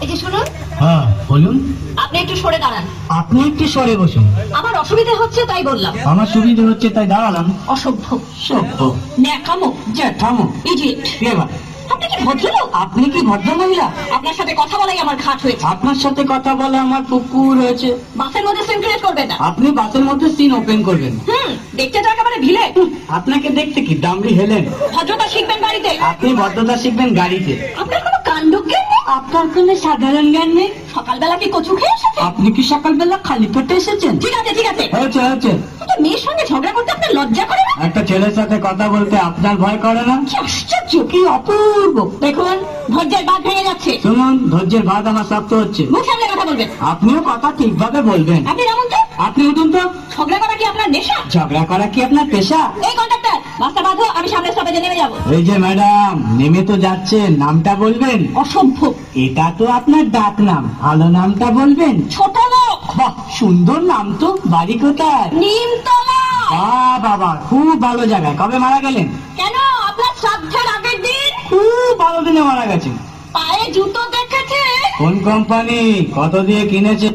এই যে শুনুন, হ্যাঁ বলুন। আপনি একটু সরে দাঁড়ান। আপনি একটু সরে বসুন। আমার অসুবিধা হচ্ছে তাই বললাম। আমার সুবিধা হচ্ছে তাই দাঁড়ালাম। অসভ্য, সভ্য, ন্যাকামো, জ্যাঠামো, ইডিয়েট। এবার আপনি কি ভদ্রলোক? আপনি কি ভদ্র মহিলা? আপনার সাথে কথা বলাই আমার ঘাট হয়েছে। আপনার সাথে কথা বলে আমার পুকুর হয়েছে। বাসের মধ্যে সিন ক্রিয়েট করবেন না। আপনি বাসের মধ্যে সিন ওপেন করবেন। দেখতে তো একেবারে ভিলে। আপনাকে দেখতে কি ডামলি হেলেন? ভদ্রতা শিখবেন বাড়িতে। আপনি ভদ্রতা শিখবেন গাড়িতে। আপনার কোনো কাণ্ডজ্ঞান নেই। আপনার কোনো সাধারণ জ্ঞান নেই। সকালবেলা কি কচু খেয়ে এসেছেন? আপনি কি সকালবেলা খালি পেটে এসেছেন? ঠিক আছে ঠিক আছে, হয়েছে হয়েছে। একটা মেয়ের সঙ্গে ঝগড়া করতে আপনার লজ্জা করে না? একটা ছেলের সাথে কথা বলতে আপনার ভয় করে না? কি আশ্চর্য, কি অপূর্ব। দেখুন, ধৈর্যের বাঁধ ভেঙে যাচ্ছে। শুনুন, ধৈর্যের বাদ আমার শক্ত হচ্ছে। মুখ সামলে কথা বলবেন। আপনিও কথা ঠিকভাবে বলবেন। আপনি নামুন তো। আপনি উঠুন তো। ঝগড়া করা কি আপনার নেশা? ঝগড়া করা কি আপনার পেশা? এই কন্ডাক্টর, বাসটা বাঁধো, আমি সামনের স্টপেজে নেমে যাবো। এই যে ম্যাডাম, নেমে তো যাচ্ছেন, নামটা বলবেন। অসভ্য, এটা তো আপনার ডাক নাম, ভালো নামটা বলবেন। ছোট লোক। বাহ, সুন্দর নাম তো। বাড়ি কোথায়? নিমতলা। বাবা, খুব ভালো জায়গায়। কবে মারা গেলেন? কেন, আপনার শ্রাদ্ধের আগের দিন। খুব ভালো দিনে মারা গেছেন। পায়ে জুতো দেখেছে? কোন কোম্পানি? কত দিয়ে কিনেছে?